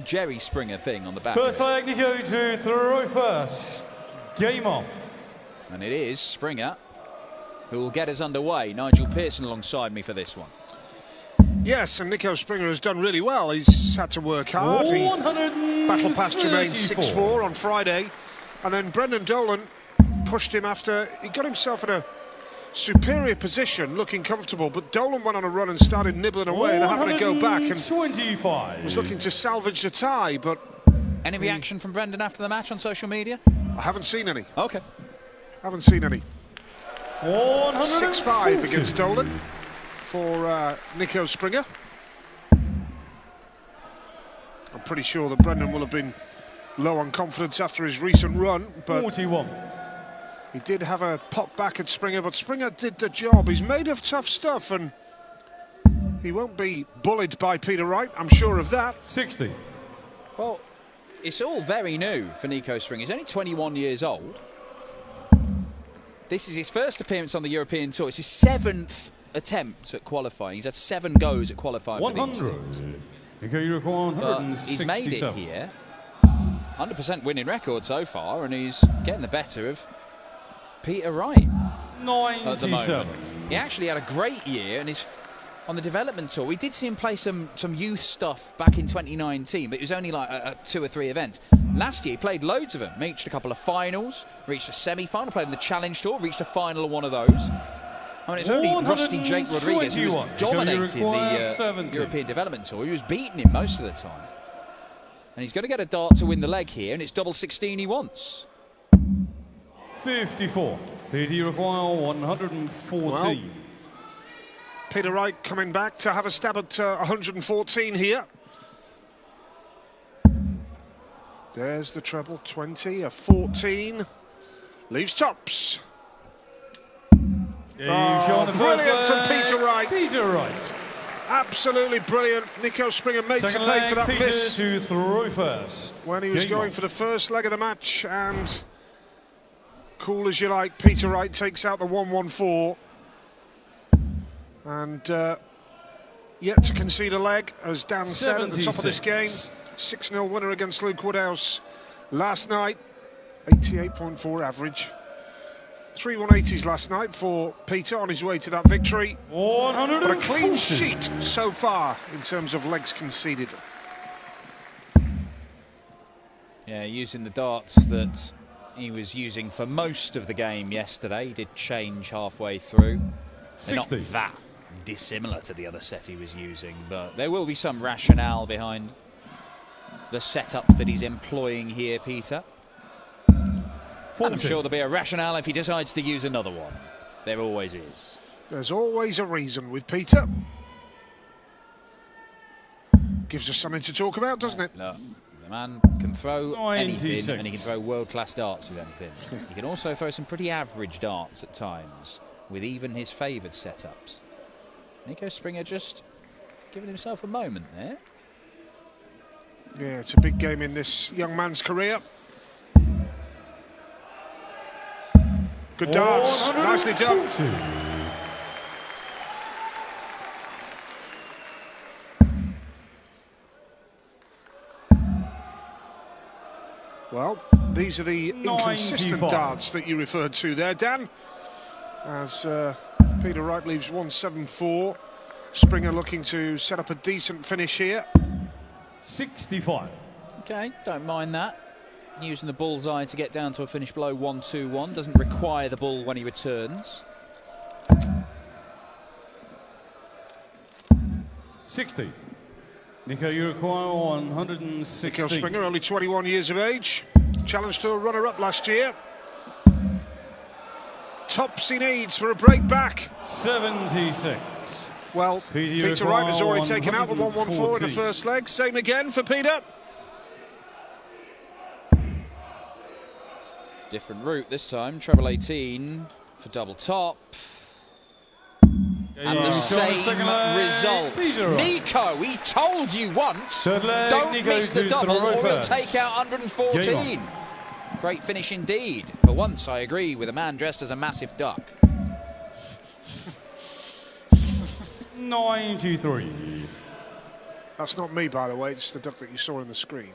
Jerry Springer thing on the back. First leg, Niko to throw first. Game on. And it is Springer who will get us underway. Nigel Pearson alongside me for this one. Yes, and Niko Springer has done really well. He's had to work hard. He battled past Jermaine 6-4 on Friday. And then Brendan Dolan pushed him after he got himself in a superior position, looking comfortable. But Dolan went on a run and started nibbling away and having to go back and 25. was looking to salvage the tie. But any reaction from Brendan after the match on social media? I haven't seen any. Okay. Haven't seen any. 6-5 against Dolan for Niko Springer. I'm pretty sure that Brendan will have been low on confidence after his recent run, but 41. He did have a pop back at Springer, but Springer did the job. He's made of tough stuff, and he won't be bullied by Peter Wright, I'm sure of that. 60. Well, it's all very new for Niko Springer. He's only 21 years old. This is his first appearance on the European Tour. It's his 7th attempt at qualifying. He's had 7 goes at qualifying for these things. But he's made it here. 100% winning record so far, and he's getting the better of Peter Wright 97. at the moment. He actually had a great year, and he's on the development tour. We did see him play some youth stuff back in 2019, but it was only like 2 or 3 events. Last year he played loads of them, reached a couple of finals, reached a semi-final, played in the Challenge Tour, reached a final of one of those. I mean, it's only rusty Jake Rodriguez who was dominating the European Development Tour. He was beating him most of the time. And he's going to get a dart to win the leg here, and it's double 16 he wants. 54. Peter require 114. Well, Peter Wright coming back to have a stab at 114 here. There's the treble, 20, a 14. Leaves tops. Oh, brilliant from Peter Wright. Peter Wright. Absolutely brilliant. Niko Springer made to pay for that Peter miss to throw first. when he was going for the first leg of the match, and cool as you like, Peter Wright takes out the 114. And yet to concede a leg, as Dan said at the top of this game. 6-0 winner against Luke Woodhouse last night. 88.4 average. 3 180s last night for Peter on his way to that victory. But a clean sheet so far in terms of legs conceded. Yeah, using the darts that he was using for most of the game yesterday. He did change halfway through. They're not that dissimilar to the other set he was using, but there will be some rationale behind the setup that he's employing here, Peter. And I'm sure there'll be a rationale if he decides to use another one. There always is. There's always a reason with Peter. Gives us something to talk about, doesn't it? Look, the man can throw anything, and he can throw world-class darts with anything. He can also throw some pretty average darts at times, with even his favoured setups. Niko Springer just giving himself a moment there. Yeah, it's a big game in this young man's career. Good darts, nicely done. Well, these are the inconsistent darts that you referred to there, Dan. As Peter Wright leaves 174. Springer looking to set up a decent finish here. 65. Okay, don't mind that. Using the bullseye to get down to a finish below 121. Doesn't require the ball when he returns. 60. Niko, you require 160. Niko Springer, only 21 years of age. Challenge Tour runner-up last year. Tops he needs for a break back. 76. Well, Peter Wright has already taken out the 114 in the first leg. Same again for Peter. Different route this time. Treble 18 for double top. And the same result. Niko, he told you once, don't miss the double or he'll take out 114. Great finish indeed. For once, I agree with a man dressed as a massive duck. 93. That's not me, by the way. It's the duck that you saw on the screen.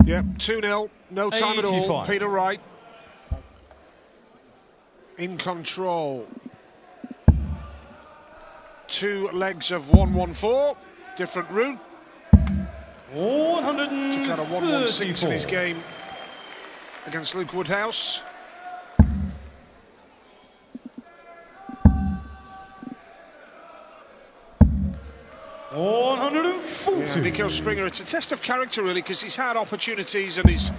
Yep, 2-0. No time at all. Peter Wright in control. 2 legs of 114. Different route. 134. Took out a 116 in his game against Luke Woodhouse. Niko Springer, it's a test of character really, because he's had opportunities and he's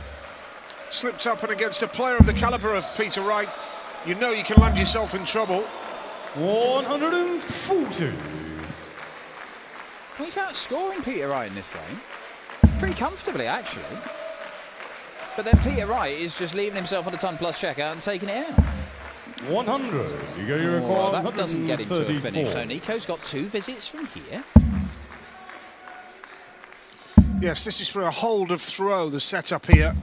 slipped up, and against a player of the calibre of Peter Wright, you know you can land yourself in trouble. 140. Well, he's outscoring Peter Wright in this game. Pretty comfortably, actually. But then Peter Wright is just leaving himself on a ton plus checkout and taking it out. 100. That doesn't get him to a finish. So Niko's got 2 visits from here. Yes, this is for a hold of throw, the setup here.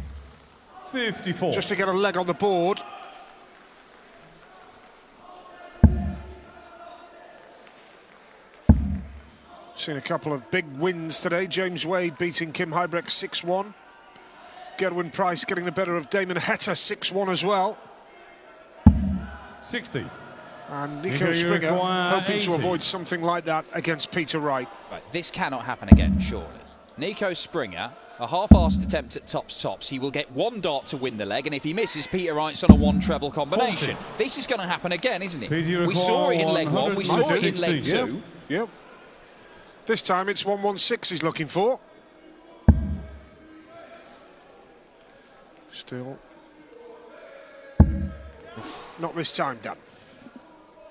54. Just to get a leg on the board. Seen a couple of big wins today. James Wade beating Kim Huybrecht 6-1. Gerwin Price getting the better of Damon Heta 6-1 as well. 60. And Niko Springer hoping 80. to avoid something like that against Peter Wright. Right, this cannot happen again, surely. Niko Springer, a half-assed attempt at tops. He will get 1 dart to win the leg, and if he misses, Peter Wright's on a 1 treble combination. 40. This is going to happen again, isn't it? Peter We saw it in leg 1, we saw it in leg 2. Yep. This time it's 116 he's looking for. Still. Not this time, Dan.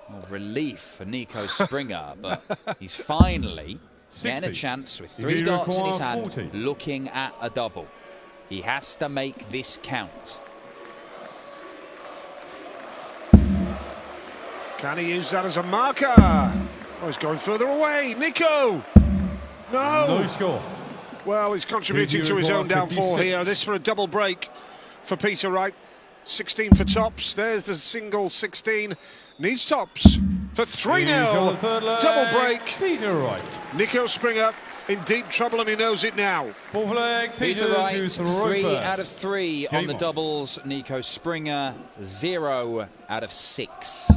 Well, relief for Niko Springer, but he's finally 60. getting a chance with 3 darts in his hand, 40. looking at a double. He has to make this count. Can he use that as a marker? Oh, he's going further away. Niko! No! No score. Well, he's contributing to his own downfall here. This for a double break for Peter Wright. 16 for tops. There's the single 16. Needs tops for 3-0. Double break. Peter Wright. Niko Springer in deep trouble, and he knows it now. Full flag. Peter Wright, 3 first. out of 3 on Game the on. doubles. Niko Springer, 0 out of 6.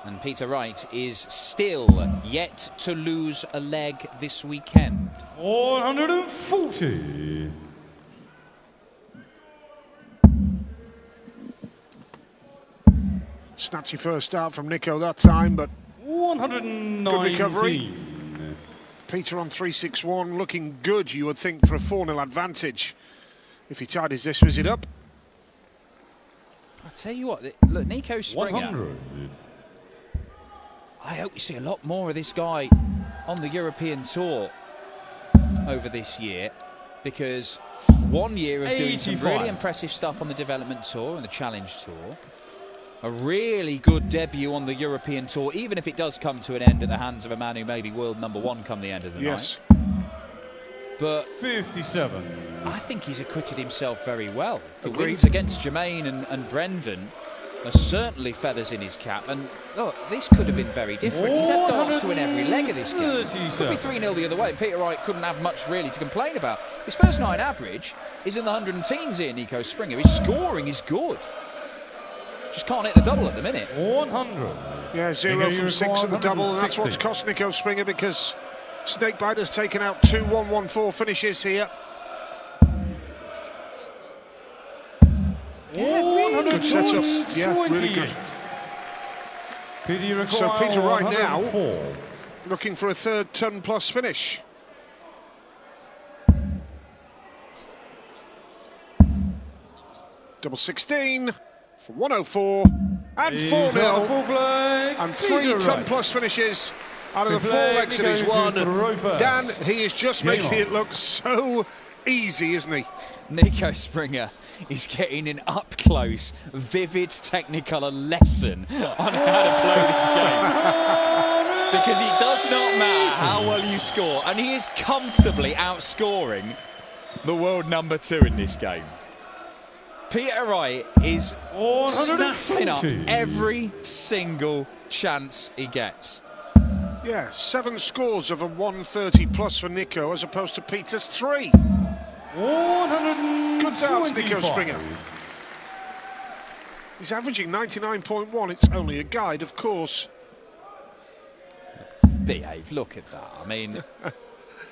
And Peter Wright is still yet to lose a leg this weekend. 140. Snatchy first start from Niko that time, but 119. good recovery. Peter on 3-6-1, looking good, you would think, for a 4-0 advantage if he tidies this visit up. I'll tell you what, look, Niko Springer. 100. I hope we see a lot more of this guy on the European Tour over this year, because 1 year of doing some 85. really impressive stuff on the Development Tour and the Challenge Tour, a really good debut on the European Tour, even if it does come to an end at the hands of a man who may be world #1 come the end of the night. But 57. I think he's acquitted himself very well. The Agreed. wins against Jermaine and Brendan are certainly feathers in his cap, and look, this could have been very different. He's had darts to win every leg of this game. Could be 3-0 the other way. Peter Wright couldn't have much really to complain about. His first 9 average is in the 100 teens here, Niko Springer. His scoring is good. Just can't hit the double at the minute. 100. Yeah, 0 from 6 at the double, and that's what's cost Niko Springer, because Snakebite has taken out 2 1-1-4 finishes here. Good setup. Yeah, really good. So Peter Wright now looking for a 3rd ton plus finish. Double 16 for 104 and 4-0 and 3 ton plus finishes out of the 4 legs that he's won. Dan, he is just making it look so easy, isn't he? Niko Springer is getting an up-close, vivid Technicolor lesson on how to play this game. Because it does not matter how well you score, and he is comfortably outscoring the world #2 in this game. Peter Wright is snapping up 140. every single chance he gets. Yeah, 7 scores of a 130 plus for Niko as opposed to Peter's 3. 125. Good darts, Niko Springer. He's averaging 99.1. It's only a guide, of course. Behave, look at that. I mean,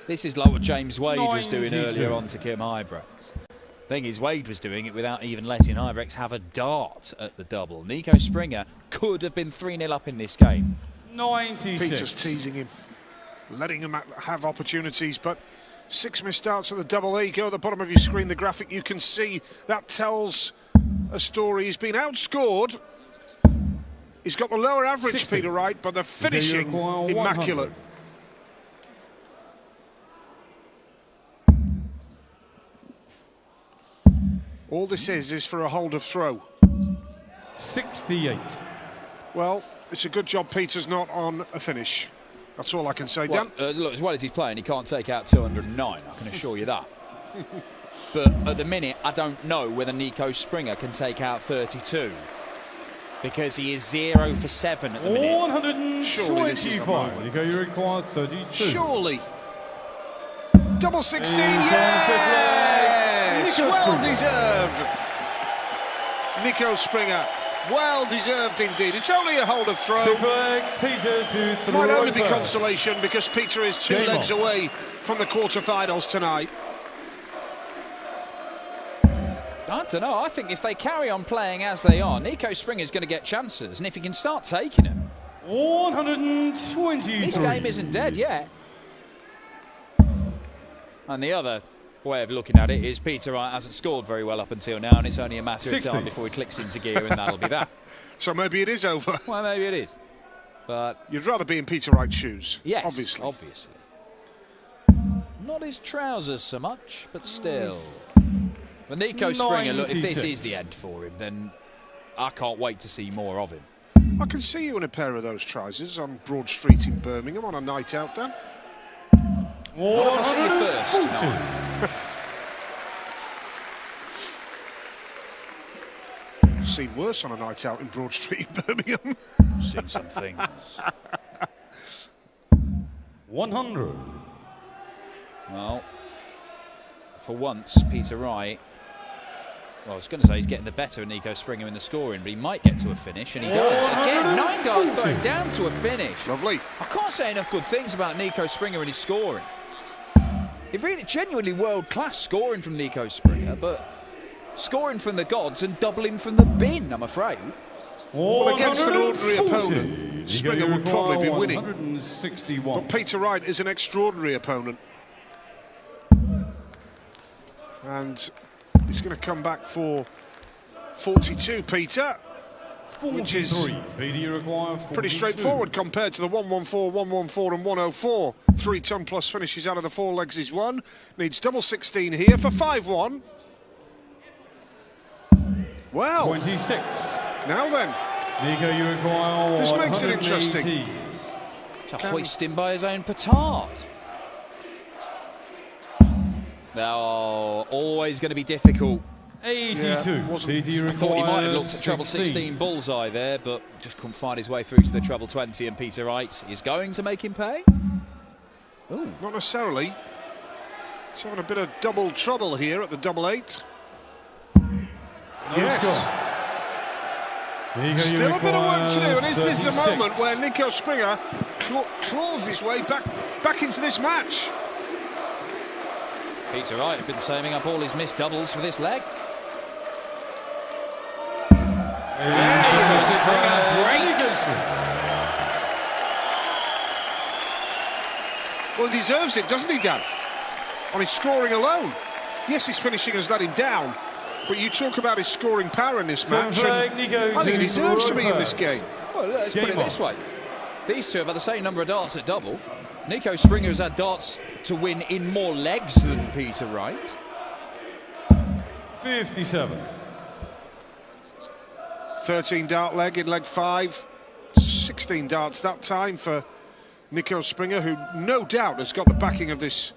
this is like what James Wade was doing 92. earlier on to Kim Ibrex. Thing is, Wade was doing it without even letting Ibrex have a dart at the double. Niko Springer could have been 3-0 up in this game. 96. Peter's teasing him, letting him have opportunities, but 6 missed darts at the double. There you go, at the bottom of your screen, the graphic, you can see that tells a story. He's been outscored. He's got the lower average, 60. Peter Wright, but the finishing immaculate. 100. All this is for a hold of throw. 68. Well, it's a good job Peter's not on a finish. That's all I can say, Well, Dan. look, as well as he's playing, he can't take out 209, I can assure you that. But at the minute, I don't know whether Niko Springer can take out 32. Because he is 0 for 7 at the minute. 125. Niko, you require 32. Surely. Double 16, He's on the fifth leg. yes! Niko Well Springer. deserved. Niko Springer. Well deserved indeed. It's only a hold of throw. Super leg, Peter to throw. Might only be consolation because Peter is 2 Game legs on. away from the quarterfinals tonight. I don't know. I think if they carry on playing as they are, Niko Springer's going to get chances. And if he can start taking them, 123. this game isn't dead yet. And the other way of looking at it is Peter Wright hasn't scored very well up until now, and it's only a matter 60. of time before he clicks into gear, and that'll be that. So maybe it is over. Well, maybe it is. But You'd rather be in Peter Wright's shoes. yes, Obviously. Not his trousers so much, but still. But Niko Springer, look, if this 96. is the end for him, then I can't wait to see more of him. I can see you in a pair of those trousers on Broad Street in Birmingham on a night out, Dan. What if I see you first 140. tonight? Seen worse on a night out in Broad Street in Birmingham. Seen some things. 100. Well, for once, Peter Wright, well, I was going to say he's getting the better of Niko Springer in the scoring, but he might get to a finish, and he does. Again, 9 darts thrown down to a finish. Lovely. I can't say enough good things about Niko Springer and his scoring. It really, genuinely world-class scoring from Niko Springer, but scoring from the gods and doubling from the bin, I'm afraid. Well, against an ordinary 140. opponent, Springer would probably be winning. 161. But Peter Wright is an extraordinary opponent. And he's going to come back for 42, Peter. Which is 43. Peter, you require 42. Pretty straightforward compared to the 114, 114 and 104. 3-ton plus finishes out of the 4 legs is won. Needs double 16 here for 5-1. Well, 26. now then, Niko, you require this makes it interesting. 180. To hoist him by his own petard. Oh, always going to be difficult. 82. Yeah, wasn't- Peter, you I thought he might have require looked at treble 16 16. bullseye there, but just couldn't find his way through to the treble 20, and Peter Wright is going to make him pay. Ooh. Not necessarily. He's having a bit of double trouble here at the double 8. No Yes. score. Niko, you Still a bit of work to do, require and is this the 36. moment where Niko Springer claws his way back into this match? Peter Wright has been saving up all his missed doubles for this leg. breaks. Well, he deserves it, doesn't he, Dan? On his scoring alone. Yes, his finishing has let him down, but you talk about his scoring power in this match, and I think he deserves to be in this game. Well, let's put it Game on. this way. These two have had the same number of darts at double. Niko Springer has had darts to win in more legs than Peter Wright. 57. 13 dart leg in leg 5. 16 darts that time for Niko Springer, who no doubt has got the backing of this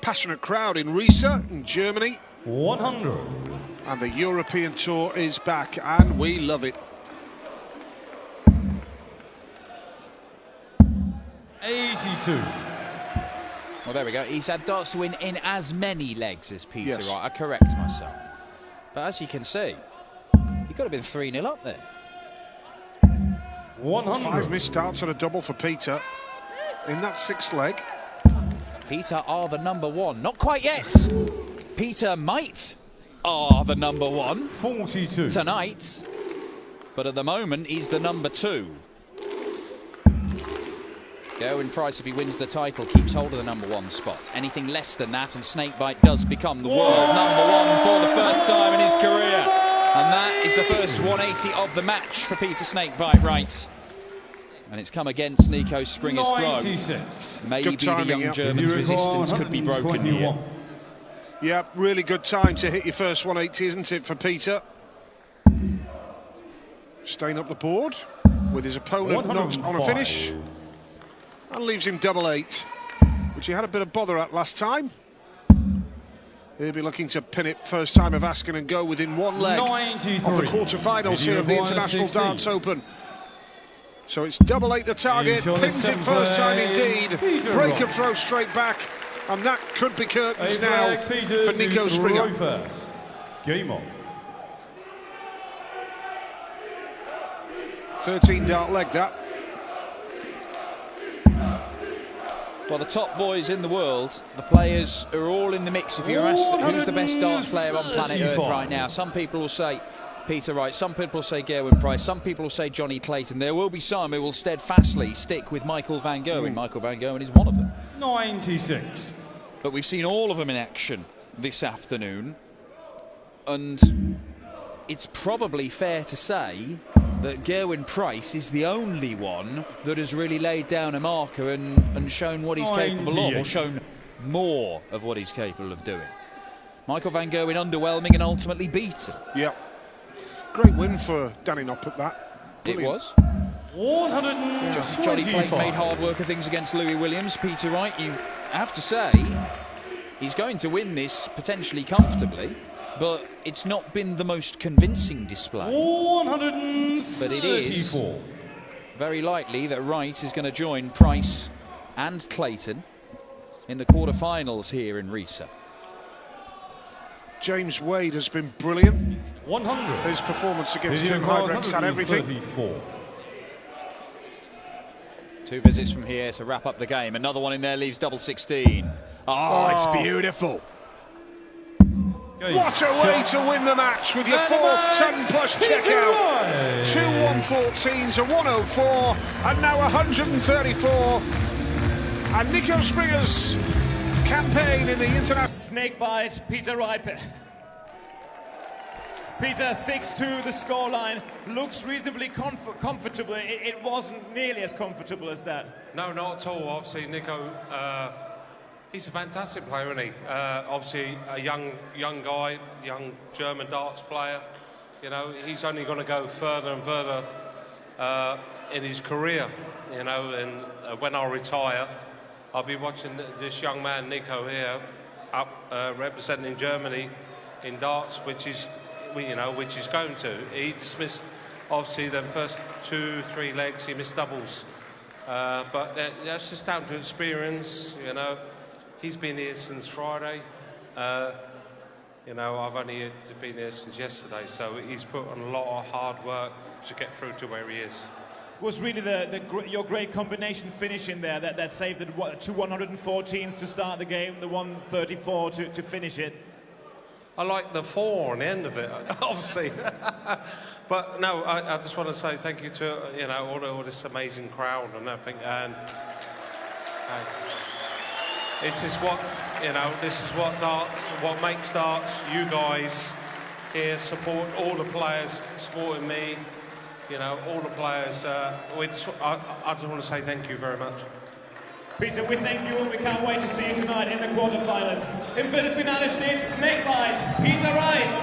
passionate crowd in Riesa in Germany. 100. And the European Tour is back, and we love it. 82. Well, there we go. He's had darts to win in as many legs as Peter Yes. Wright. I correct myself. But as you can see, he could have been 3-0 up there. 100. 5 missed darts and a double for Peter in that 6th leg. Peter are the number 1. Not quite yet. Peter might are the number 1 42. tonight. But at the moment, he's the number 2. Gerwyn Price, if he wins the title, keeps hold of the number 1 spot. Anything less than that, and Snakebite does become the world number 1 for the first time in his career. And that is the first 180 of the match for Peter Snakebite Wright. And it's come against Niko Springer's throw. 96. Maybe timing, the young yeah. German's resistance could be broken here. Yeah, really good time to hit your first 180, isn't it, for Peter? Staying up the board with his opponent not on a finish. And leaves him double 8, which he had a bit of bother at last time. He'll be looking to pin it first time of asking and go within 1 leg 93. of the quarterfinals here of the International Darts Open. So it's double 8 the target, pins it first time indeed, break and throw straight back, and that could be curtains now for Niko Springer. Game on. 13 dart leg that. Well, the top boys in the world, the players are all in the mix. If you're asked who's the best darts player on planet Earth right now, some people will say Peter Wright, some people will say Gerwyn Price, some people will say Johnny Clayton. There will be some who will steadfastly stick with Michael van Gerwen. Michael van Gerwen is one of them. 96. But we've seen all of them in action this afternoon, and it's probably fair to say that Gerwyn Price is the only one that has really laid down a marker and shown what he's capable of, or shown more of what he's capable of doing. Michael van Gerwen underwhelming and ultimately beaten. Yep. Great win for Danny Noppert, that. Brilliant. It was. 125. Johnny Clayton made hard work of things against Louis Williams. Peter Wright, you have to say, he's going to win this potentially comfortably, but it's not been the most convincing display. 134. But it is very likely that Wright is going to join Price and Clayton in the quarterfinals here in Risa. James Wade has been brilliant. 100. His performance against Kim Huybrechts had everything. 34. 2 visits from here to wrap up the game. Another one in there leaves double 16. Oh, it's beautiful. What a way to win the match with your 4th 10+ checkout. 2 114s, a 104, and now 134. And Niko Springer's campaign in the international... Snakebite, Peter Wright. Peter, 6-2, the scoreline. Looks reasonably comfortable. It wasn't nearly as comfortable as that. No, not at all. Obviously, Niko, he's a fantastic player, isn't he? Obviously, a young guy, young German darts player. You know, he's only going to go further and further in his career. You know, and when I retire, I'll be watching this young man, Niko, here, up representing Germany in darts, which is going to. He dismissed, obviously, the first 2-3 legs. He missed doubles, but that's just down to experience. You know, he's been here since Friday. You know, I've only been here since yesterday, so he's put on a lot of hard work to get through to where he is. Was really your great combination finish in there that saved the 2 114s to start the game, the 134 to finish it. I like the 4 on the end of it, obviously. But no, I just want to say thank you to all this amazing crowd and everything. And this is what darts, what makes darts. You guys here support all the players, supporting me. You know, all the players. I just want to say thank you very much. Peter, we thank you and we can't wait to see you tonight in the quarterfinals. Im Viertelfinale steht Snakebite, Peter Wright.